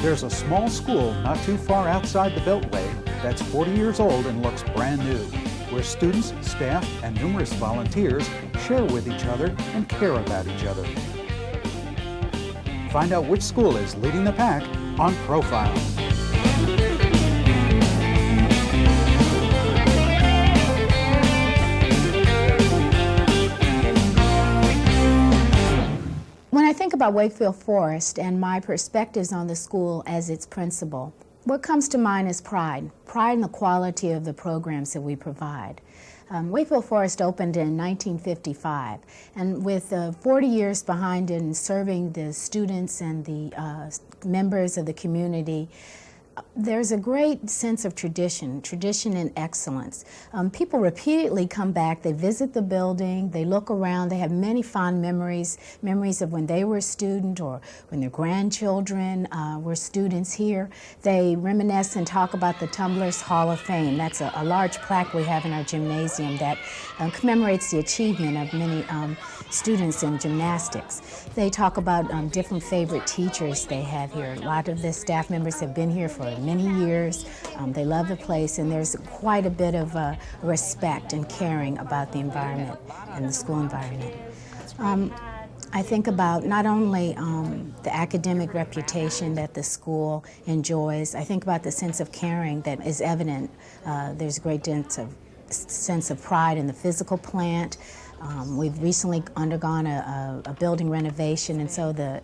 There's a small school not too far outside the Beltway that's 40 years old and looks brand new, where students, staff, and numerous volunteers share with each other and care about each other. Find out which school is leading the pack on Profile. When I think about Wakefield Forest and my perspectives on the school as its principal, what comes to mind is pride in the quality of the programs that we provide. Wakefield Forest opened in 1955, and with 40 years behind it and serving the students and the members of the community, there's a great sense of tradition and excellence. People repeatedly come back, they visit the building, they look around, they have many fond memories of when they were a student or when their grandchildren were students here. They reminisce and talk about the Tumblers Hall of Fame. That's a large plaque we have in our gymnasium that commemorates the achievement of many students in gymnastics. They talk about different favorite teachers they have here. A lot of the staff members have been here for many years. They love the place, and there's quite a bit of respect and caring about the environment and the school environment. I think about not only the academic reputation that the school enjoys, I think about the sense of caring that is evident. There's a great sense of pride in the physical plant. We've recently undergone a building renovation, and so the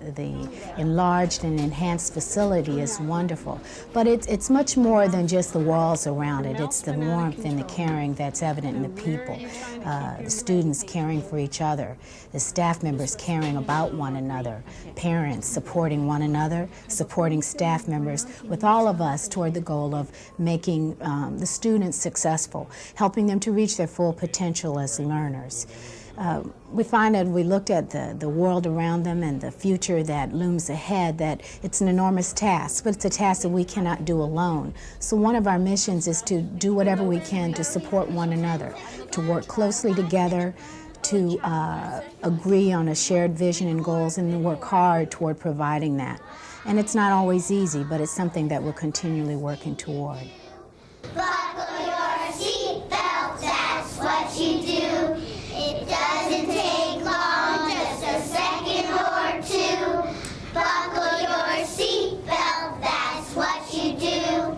enlarged and enhanced facility is wonderful. But it's much more than just the walls around it. It's the warmth and the caring that's evident in the people. The students caring for each other, the staff members caring about one another, parents supporting one another, supporting staff members, with all of us toward the goal of making the students successful, helping them to reach their full potential as learners. We find that we looked at the world around them and the future that looms ahead, that it's an enormous task, but it's a task that we cannot do alone. So one of our missions is to do whatever we can to support one another, to work closely together, to agree on a shared vision and goals, and to work hard toward providing that. And it's not always easy, but it's something that we're continually working toward. Buckle your seatbelt, that's what you do. It doesn't take long, just a second or two. Buckle your seatbelt, that's what you do.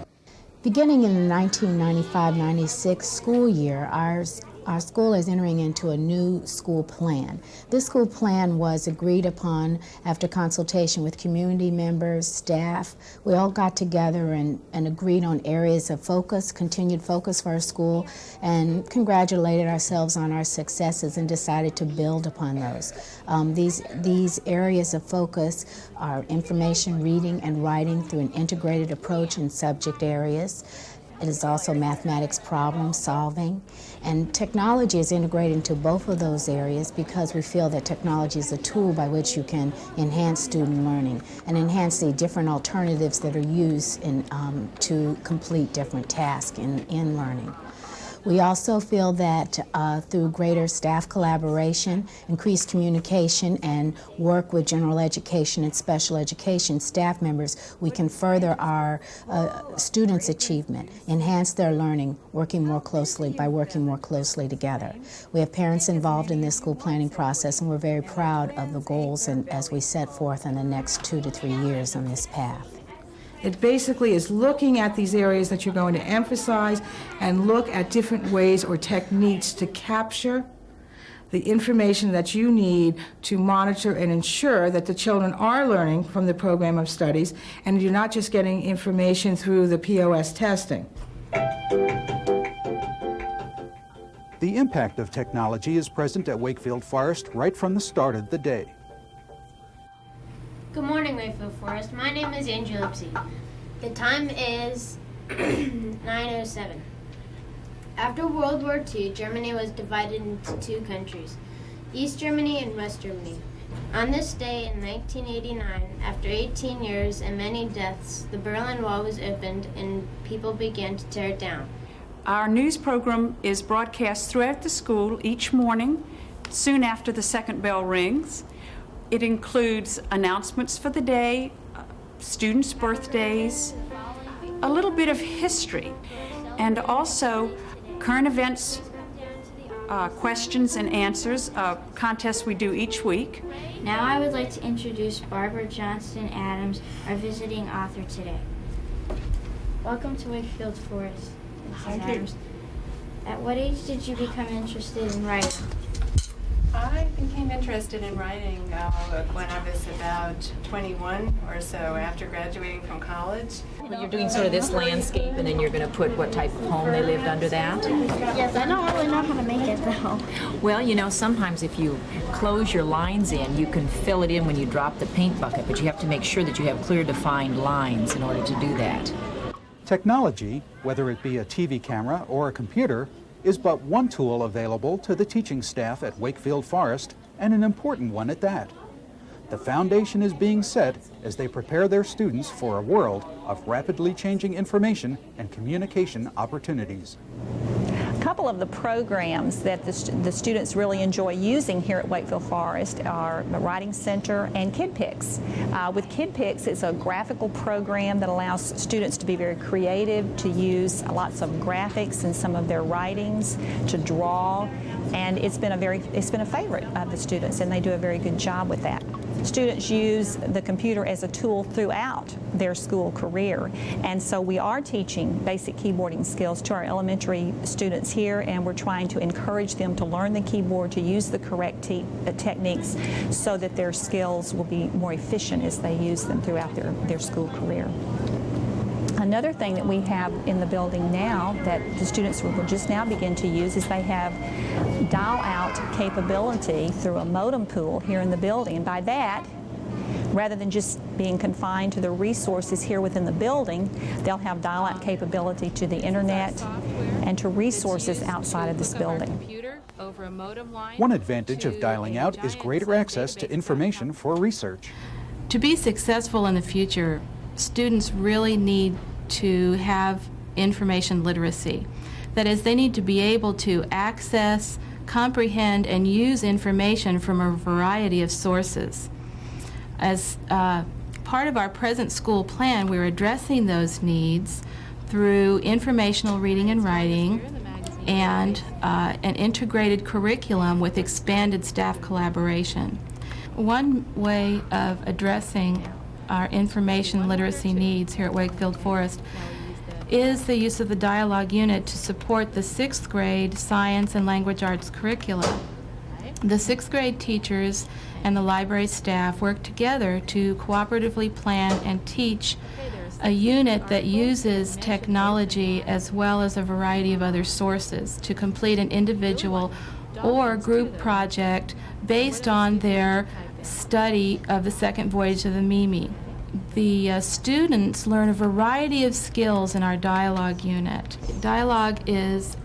Beginning in the 1995-96 school year, our school is entering into a new school plan. This school plan was agreed upon after consultation with community members, staff. We all got together and agreed on areas of focus, continued focus for our school, and congratulated ourselves on our successes and decided to build upon those. These areas of focus are information, reading, and writing through an integrated approach in subject areas. It is also mathematics problem solving, and technology is integrated into both of those areas because we feel that technology is a tool by which you can enhance student learning and enhance the different alternatives that are used to complete different tasks in learning. We also feel that through greater staff collaboration, increased communication, and work with general education and special education staff members, we can further our students' achievement, enhance their learning, working more closely together. We have parents involved in this school planning process, and we're very proud of the goals and as we set forth in the next 2 to 3 years on this path. It basically is looking at these areas that you're going to emphasize and look at different ways or techniques to capture the information that you need to monitor and ensure that the children are learning from the program of studies and you're not just getting information through the POS testing. The impact of technology is present at Wakefield Forest right from the start of the day. Good morning, Wakefield Forest. My name is Angel Lipsy. The time is 9:07. After World War II, Germany was divided into 2 countries, East Germany and West Germany. On this day in 1989, after 18 years and many deaths, the Berlin Wall was opened and people began to tear it down. Our news program is broadcast throughout the school each morning, soon after the second bell rings. It includes announcements for the day, students' birthdays, a little bit of history, and also current events, questions and answers, contests we do each week. Now I would like to introduce Barbara Johnston Adams, our visiting author today. Welcome to Wakefield Forest, Mrs. Adams. At what age did you become interested in writing? I became interested in writing when I was about 21 or so, after graduating from college. Well, you're doing sort of this landscape, and then you're going to put what type of home they lived under that? Yes, I don't really know how to make it though. Well, you know, sometimes if you close your lines in, you can fill it in when you drop the paint bucket, but you have to make sure that you have clear defined lines in order to do that. Technology, whether it be a TV camera or a computer, is but one tool available to the teaching staff at Wakefield Forest, and an important one at that. The foundation is being set as they prepare their students for a world of rapidly changing information and communication opportunities. A couple of the programs that the students really enjoy using here at Wakefield Forest are the Writing Center and KidPix. With KidPix, it's a graphical program that allows students to be very creative, to use lots of graphics in some of their writings, to draw, and it's been a favorite of the students, and they do a very good job with that. Students use the computer as a tool throughout their school career, and so we are teaching basic keyboarding skills to our elementary students here, and we're trying to encourage them to learn the keyboard, to use the correct techniques so that their skills will be more efficient as they use them throughout their school career. Another thing that we have in the building now that the students will just now begin to use is they have dial-out capability through a modem pool here in the building. And by that, rather than just being confined to the resources here within the building, they'll have dial-out capability to the internet and to resources outside of this building. One advantage of dialing out is greater access to information for research. To be successful in the future, students really need to have information literacy. That is, they need to be able to access, comprehend, and use information from a variety of sources. As part of our present school plan, we're addressing those needs through informational reading and writing and an integrated curriculum with expanded staff collaboration. One way of addressing our information literacy needs here at Wakefield Forest is the use of the dialogue unit to support the 6th grade science and language arts curriculum. The 6th grade teachers and the library staff work together to cooperatively plan and teach a unit that uses technology as well as a variety of other sources to complete an individual or group project based on their study of the second voyage of the Mimi. The students learn a variety of skills in our dialogue unit. Dialogue is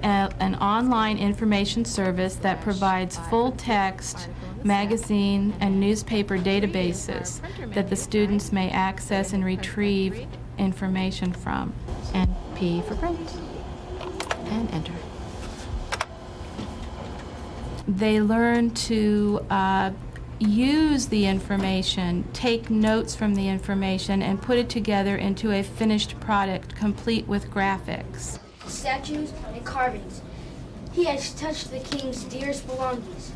an online information service that provides full-text magazine and newspaper databases that the students may access and retrieve information from. And P for print. And enter. They learn to use the information, take notes from the information, and put it together into a finished product complete with graphics. Statues and carvings. He has touched the king's dearest belongings.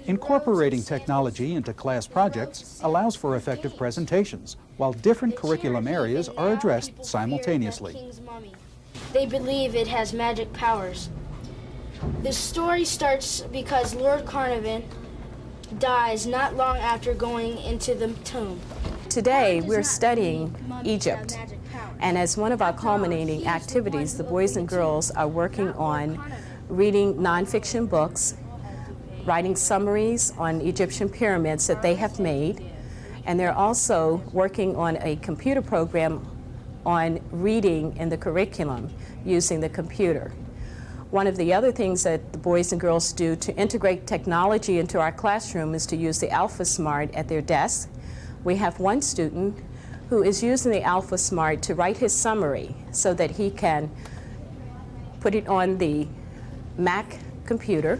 Incorporating technology into class projects allows for effective presentations, while different curriculum areas are addressed simultaneously. They believe it has magic powers. The story starts because Lord Carnarvon dies not long after going into the tomb. Today we're studying Egypt, and as one of our culminating activities, the boys and girls are working on reading nonfiction books, writing summaries on Egyptian pyramids that they have made, and they're also working on a computer program on reading in the curriculum using the computer. One of the other things that the boys and girls do to integrate technology into our classroom is to use the Alpha Smart at their desk. We have one student who is using the Alpha Smart to write his summary so that he can put it on the Mac computer,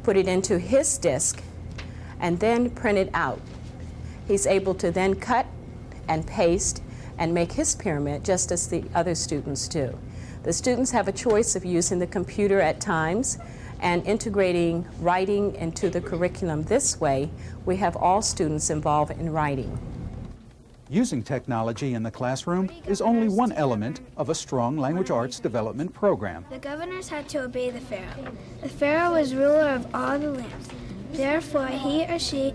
put it into his disk, and then print it out. He's able to then cut and paste and make his pyramid just as the other students do. The students have a choice of using the computer at times and integrating writing into the curriculum this way. We have all students involved in writing. Using technology in the classroom is only one element of a strong language arts development program. The governors had to obey the pharaoh. The pharaoh was ruler of all the lands. Therefore, he or she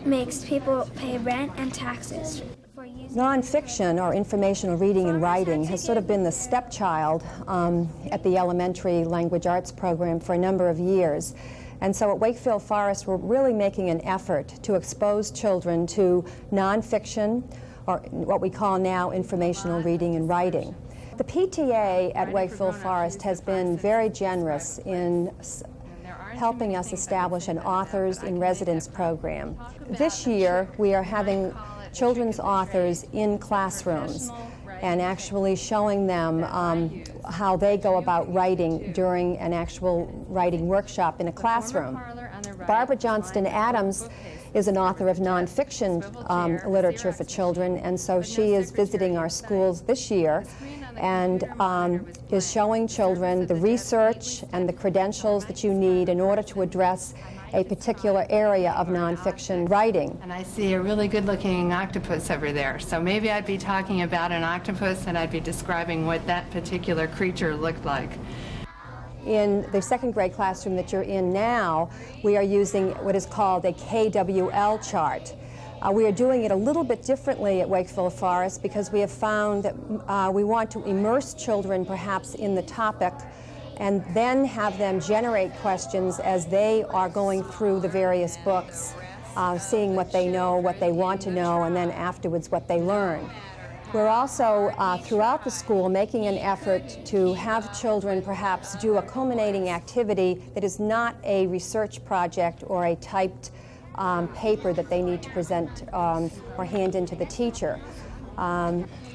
makes people pay rent and taxes. Nonfiction, or informational reading and writing, has sort of been the stepchild at the elementary language arts program for a number of years. And so at Wakefield Forest, we're really making an effort to expose children to nonfiction, or what we call now informational reading and writing. The PTA at Wakefield Forest has been very generous in helping us establish an Authors in Residence program. This year, we are having children's authors in classrooms and actually showing them how they go about writing during an actual writing workshop in a classroom. Barbara Johnston Adams is an author of nonfiction literature for children, and so she is visiting our schools this year and is showing children the research and the credentials that you need in order to address a particular area of nonfiction writing. And I see a really good-looking octopus over there. So maybe I'd be talking about an octopus and I'd be describing what that particular creature looked like. In the second grade classroom that you're in now, we are using what is called a KWL chart. We are doing it a little bit differently at Wakefield Forest because we have found that we want to immerse children perhaps in the topic and then have them generate questions as they are going through the various books, seeing what they know, what they want to know, and then afterwards what they learn. We're also, throughout the school, making an effort to have children perhaps do a culminating activity that is not a research project or a typed paper that they need to present or hand in to the teacher.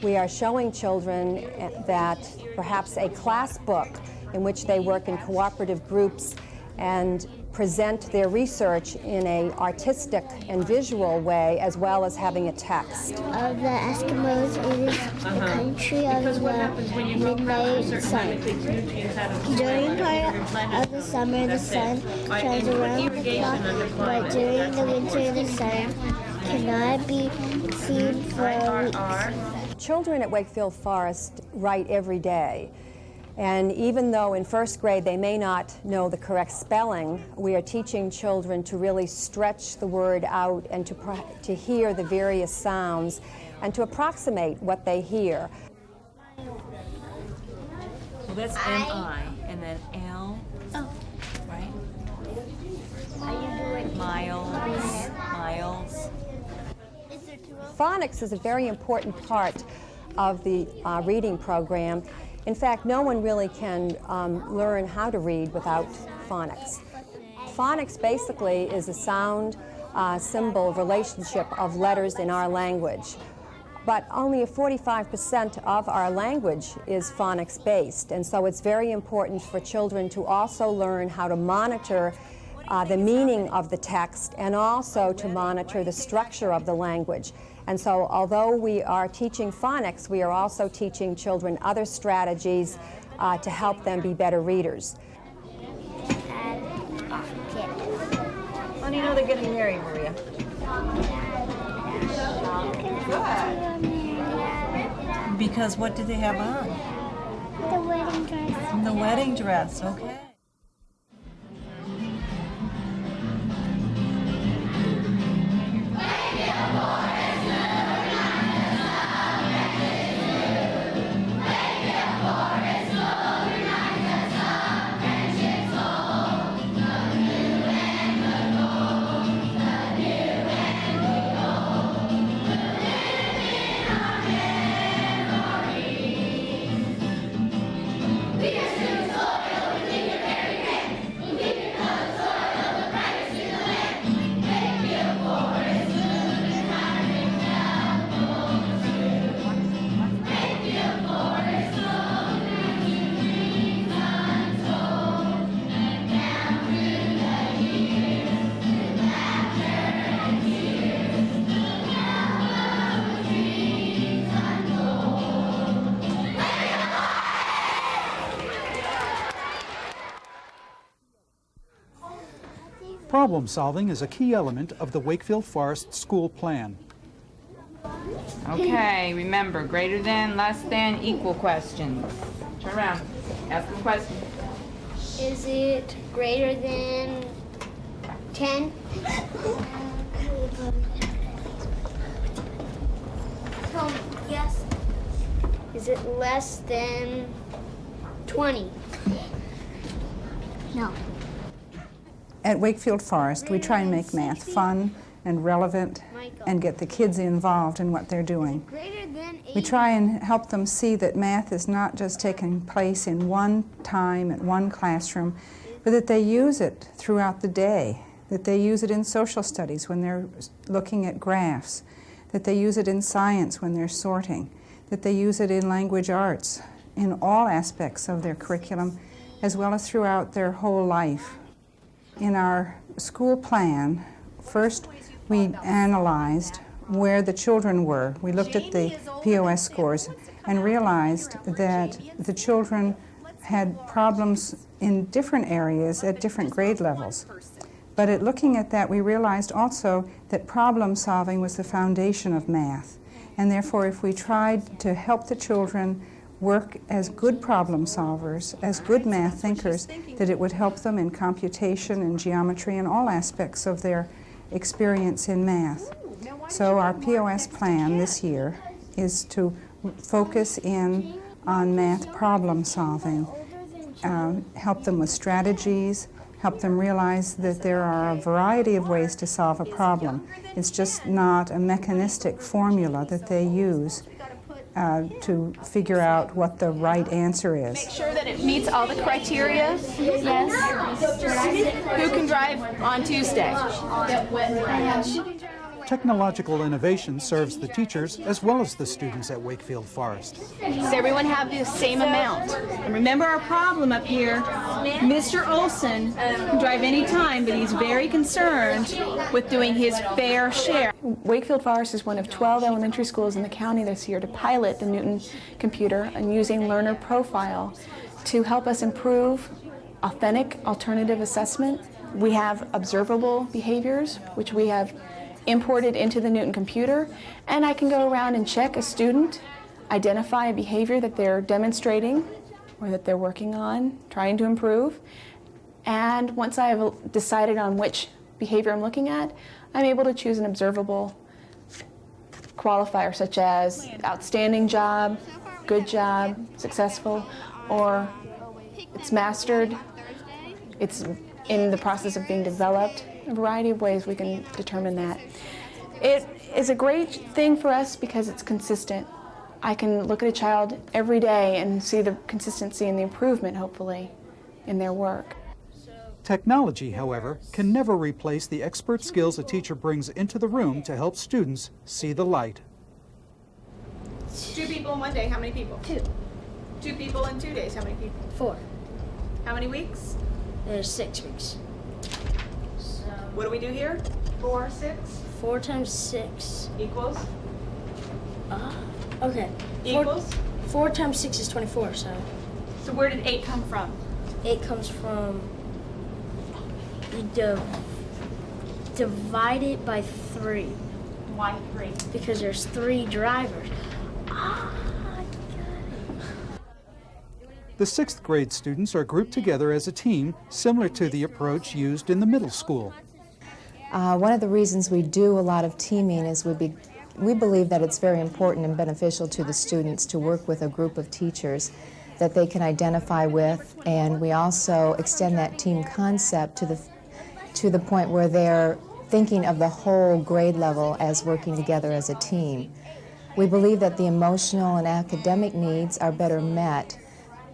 We are showing children that perhaps a class book in which they work in cooperative groups and present their research in an artistic and visual way, as well as having a text. Of the Eskimos, it is the country of the midnight sun. During part of the summer, the sun shines around the clock, but during the winter, the sun cannot be seen for weeks. Children at Wakefield Forest write every day. And even though in first grade they may not know the correct spelling, we are teaching children to really stretch the word out and to hear the various sounds and to approximate what they hear. Well, that's M-I, and then L, right? Miles. Phonics is a very important part of the reading program. In fact, no one really can learn how to read without phonics. Phonics basically is a sound symbol relationship of letters in our language. But only 45% of our language is phonics based, and so it's very important for children to also learn how to monitor the meaning of the text and also to monitor the structure of the language. And so although we are teaching phonics, we are also teaching children other strategies to help them be better readers. How do you know they're getting married, Maria? Good. Because what did they have on? The wedding dress. The wedding dress, okay. We are students loyal, we think Problem solving is a key element of the Wakefield Forest school plan. Okay, remember, greater than, less than, equal questions. Turn around, ask a question. Is it greater than 10? Tell me, yes. Is it less than 20? No. At Wakefield Forest, we try and make math fun and relevant and get the kids involved in what they're doing. We try and help them see that math is not just taking place in one time at one classroom, but that they use it throughout the day, that they use it in social studies when they're looking at graphs, that they use it in science when they're sorting, that they use it in language arts, in all aspects of their curriculum, as well as throughout their whole life. In our school plan, first we analyzed where the children were. We looked at the POS scores and realized that the children had problems in different areas at different grade levels. But at looking at that, we realized also that problem solving was the foundation of math. And therefore, if we tried to help the children work as good problem solvers, as good math thinkers, that it would help them in computation and geometry and all aspects of their experience in math. So our POS plan this year is to focus in on math problem solving, help them with strategies, help them realize that there are a variety of ways to solve a problem. It's just not a mechanistic formula that they use to figure out what the right answer is. Make sure that it meets all the criteria. Yes. Who can drive on Tuesday? Technological innovation serves the teachers as well as the students at Wakefield Forest. Does everyone have the same amount? And remember our problem up here. Mr. Olson can drive any time, but he's very concerned with doing his fair share. Wakefield Forest is one of 12 elementary schools in the county this year to pilot the Newton computer and using learner profile to help us improve authentic alternative assessment. We have observable behaviors, which we have imported into the Newton computer, and I can go around and check a student, identify a behavior that they're demonstrating or that they're working on, trying to improve, and once I have decided on which behavior I'm looking at, I'm able to choose an observable qualifier such as outstanding job, good job, successful, or it's mastered, it's in the process of being developed. A variety of ways we can determine that. It is a great thing for us because it's consistent. I can look at a child every day and see the consistency and the improvement, hopefully, in their work. Technology, however, can never replace the expert skills a teacher brings into the room to help students see the light. 2 people in one day, how many people? 2. 2 people in 2 days, how many people? 4. How many weeks? There's 6 weeks. What do we do here? 4, 6? 4 times 6 equals? Okay. Equals? 4 times 6 is 24, so. So where did 8 come from? 8 comes from, you divide it by 3. Why 3? Because there's 3 drivers. The 6th grade students are grouped together as a team, similar to the approach used in the middle school. One of the reasons we do a lot of teaming is we believe that it's very important and beneficial to the students to work with a group of teachers that they can identify with, and we also extend that team concept to the point where they're thinking of the whole grade level as working together as a team. We believe that the emotional and academic needs are better met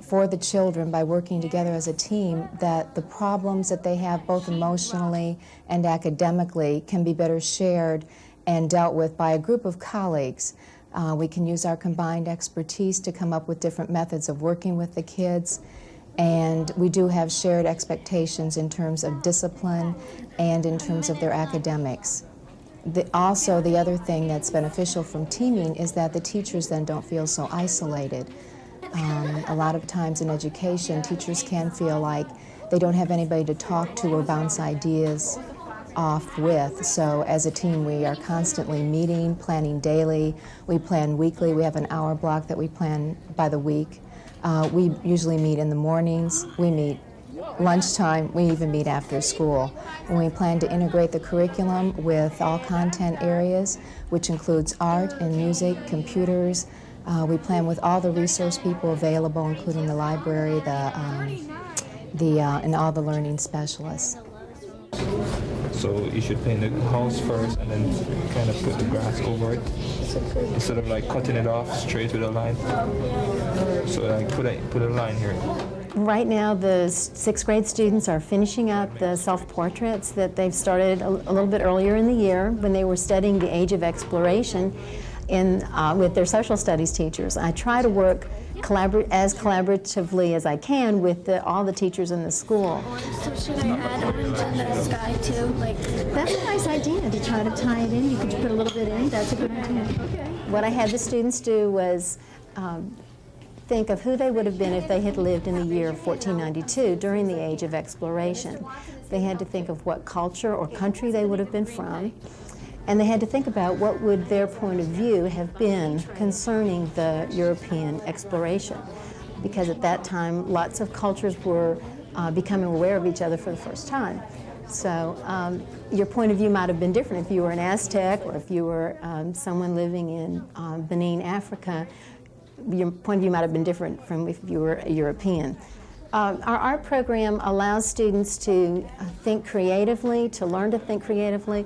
for the children by working together as a team, that the problems that they have both emotionally and academically can be better shared and dealt with by a group of colleagues. We can use our combined expertise to come up with different methods of working with the kids, and we do have shared expectations in terms of discipline and in terms of their academics. Also, the other thing that's beneficial from teaming is that the teachers then don't feel so isolated. A lot of times in education, teachers can feel like they don't have anybody to talk to or bounce ideas off with. So as a team, we are constantly meeting, planning daily. We plan weekly. We have an hour block that we plan by the week. We usually meet in the mornings. We meet lunchtime. We even meet after school. And we plan to integrate the curriculum with all content areas, which includes art and music, computers. We plan with all the resource people available, including the library, and all the learning specialists. So you should paint the house first and then kind of put the grass over it instead of like cutting it off straight with a line. So like put a line here. Right now the 6th grade students are finishing up the self-portraits that they've started a little bit earlier in the year when they were studying the age of exploration with their social studies teachers. I try to work as collaboratively as I can with all the teachers in the school. So should I add orange in the sky too? That's a nice idea to try to tie it in. You could put a little bit in. That's a good idea. Okay. What I had the students do was think of who they would have been if they had lived in the year 1492 during the age of exploration. They had to think of what culture or country they would have been from. And they had to think about what would their point of view have been concerning the European exploration. Because at that time, lots of cultures were becoming aware of each other for the first time. So your point of view might have been different if you were an Aztec or if you were someone living in Benin, Africa. Your point of view might have been different from if you were a European. Our art program allows students to think creatively, to learn to think creatively,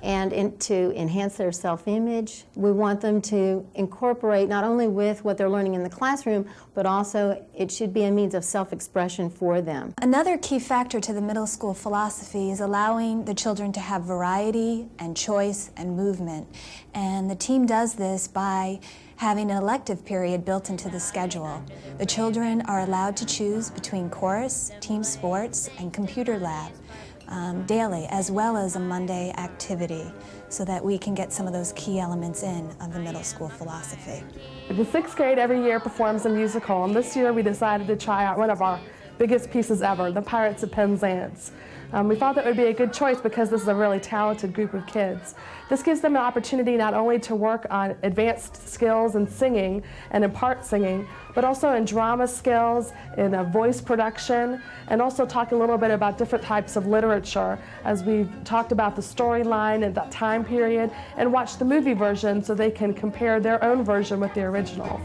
and to enhance their self-image. We want them to incorporate not only with what they're learning in the classroom, but also it should be a means of self-expression for them. Another key factor to the middle school philosophy is allowing the children to have variety and choice and movement. And the team does this by having an elective period built into the schedule. The children are allowed to choose between chorus, team sports, and computer lab daily, as well as a Monday activity, so that we can get some of those key elements in of the middle school philosophy. The 6th grade every year performs a musical, and this year we decided to try out one of our biggest pieces ever, The Pirates of Penzance. We thought that would be a good choice because this is a really talented group of kids. This gives them an opportunity not only to work on advanced skills in singing and in part singing, but also in drama skills, in voice production, and also talk a little bit about different types of literature as we've talked about the storyline and that time period, and watch the movie version so they can compare their own version with the original.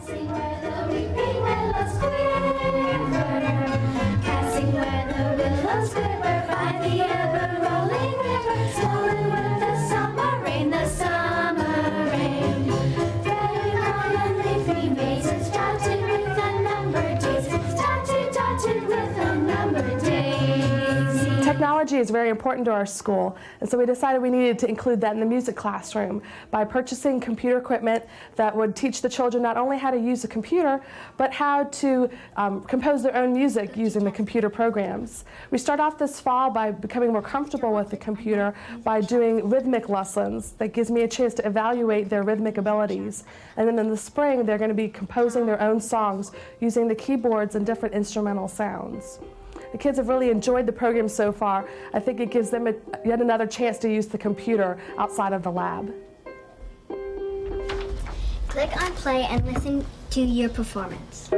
Technology is very important to our school, and so we decided we needed to include that in the music classroom by purchasing computer equipment that would teach the children not only how to use a computer, but how to compose their own music using the computer programs. We start off this fall by becoming more comfortable with the computer by doing rhythmic lessons. That gives me a chance to evaluate their rhythmic abilities. And then in the spring, they're going to be composing their own songs using the keyboards and different instrumental sounds. The kids have really enjoyed the program so far. I think it gives them yet another chance to use the computer outside of the lab. Click on play and listen to your performance.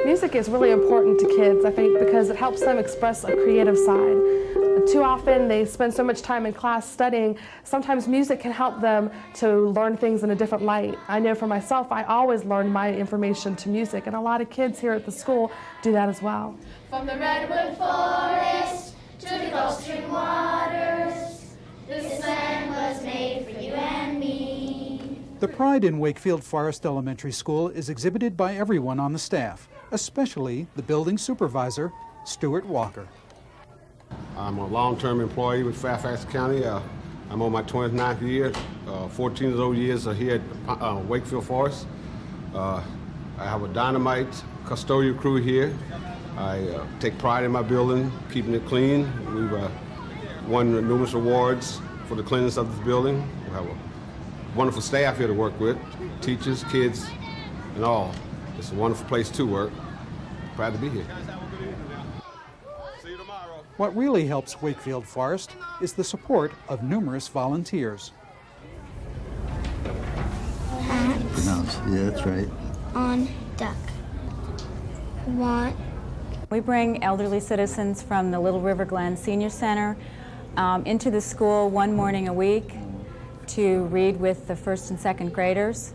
Music is really important to kids, I think, because it helps them express a creative side. Too often they spend so much time in class studying. Sometimes music can help them to learn things in a different light. I know for myself, I always learn my information to music, and a lot of kids here at the school do that as well. From the redwood forest to the Gulf Stream waters, this land was made for you and me. The pride in Wakefield Forest Elementary School is exhibited by everyone on the staff, especially the building supervisor, Stuart Walker. I'm a long-term employee with Fairfax County. I'm on my 29th year. 14 of those years are here at Wakefield Forest. I have a dynamite custodial crew here. I take pride in my building, keeping it clean. We've won numerous awards for the cleanliness of this building. We have a wonderful staff here to work with, teachers, kids, and all. It's a wonderful place to work. Proud to be here. See you tomorrow. What really helps Wakefield Forest is the support of numerous volunteers. Yeah, that's right. On duck. Want. We bring elderly citizens from the Little River Glen Senior Center into the school one morning a week to read with the first and second graders.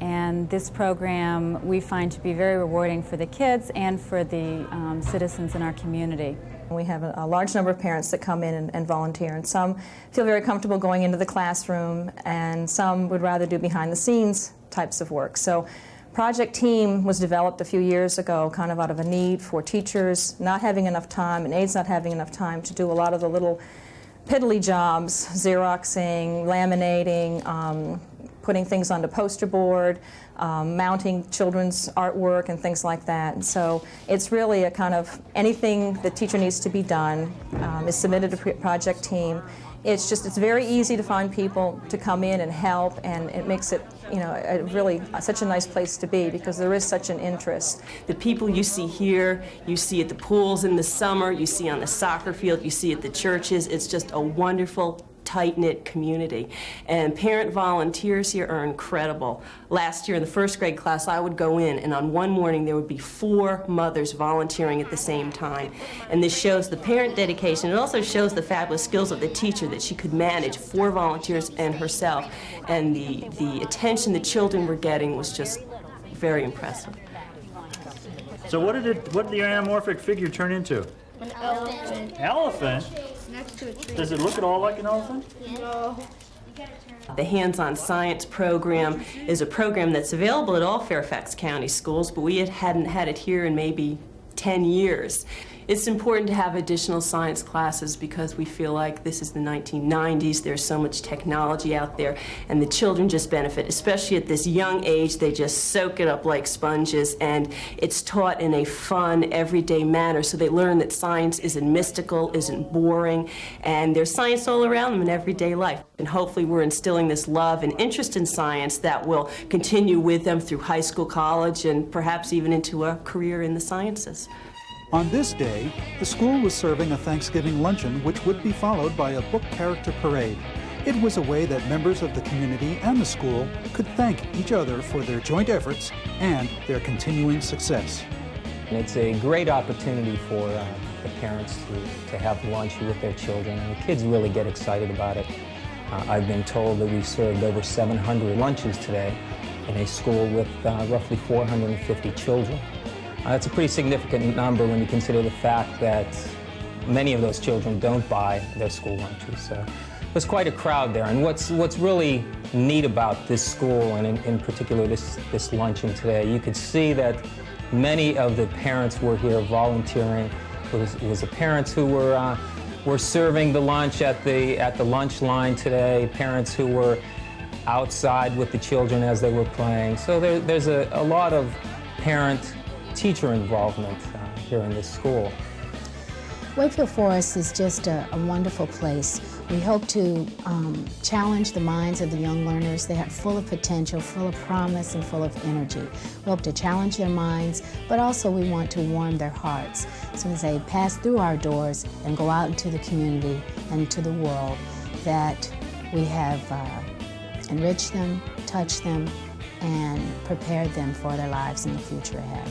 And this program we find to be very rewarding for the kids and for the citizens in our community. We have a large number of parents that come in and volunteer, and some feel very comfortable going into the classroom, and some would rather do behind-the-scenes types of work. So Project Team was developed a few years ago kind of out of a need for teachers not having enough time and aides not having enough time to do a lot of the little piddly jobs, Xeroxing, laminating, putting things onto poster board, mounting children's artwork and things like that. And so it's really a kind of anything the teacher needs to be done is submitted to Project Team. It's very easy to find people to come in and help, and it makes it, really such a nice place to be because there is such an interest. The people you see here, you see at the pools in the summer, you see on the soccer field, you see at the churches. It's just a wonderful, tight-knit community. And parent volunteers here are incredible. Last year in the first grade class, I would go in, and on one morning there would be 4 mothers volunteering at the same time. And this shows the parent dedication. It also shows the fabulous skills of the teacher that she could manage 4 volunteers and herself. And the attention the children were getting was just very impressive. So what did the anamorphic figure turn into? An elephant. Elephant? Next to a tree. Does it look at all like an elephant? No. The Hands-On Science program is a program that's available at all Fairfax County schools, but we hadn't had it here in maybe 10 years. It's important to have additional science classes because we feel like this is the 1990s, there's so much technology out there, and the children just benefit, especially at this young age. They just soak it up like sponges, and it's taught in a fun, everyday manner, so they learn that science isn't mystical, isn't boring, and there's science all around them in everyday life. And hopefully we're instilling this love and interest in science that will continue with them through high school, college, and perhaps even into a career in the sciences. On this day, the school was serving a Thanksgiving luncheon which would be followed by a book character parade. It was a way that members of the community and the school could thank each other for their joint efforts and their continuing success. And it's a great opportunity for the parents to have lunch with their children, and the kids really get excited about it. I've been told that we served over 700 lunches today in a school with roughly 450 children. That's a pretty significant number when you consider the fact that many of those children don't buy their school lunches. So there's quite a crowd there. And what's really neat about this school, and in particular this luncheon today, you could see that many of the parents were here volunteering. It was the parents who were serving the lunch at the lunch line today, parents who were outside with the children as they were playing. So there's a lot of parent-teacher involvement here in this school. Wakefield Forest is just a wonderful place. We hope to challenge the minds of the young learners. They are full of potential, full of promise, and full of energy. We hope to challenge their minds, but also we want to warm their hearts. So as they pass through our doors and go out into the community and to the world, that we have enriched them, touched them, and prepared them for their lives in the future ahead.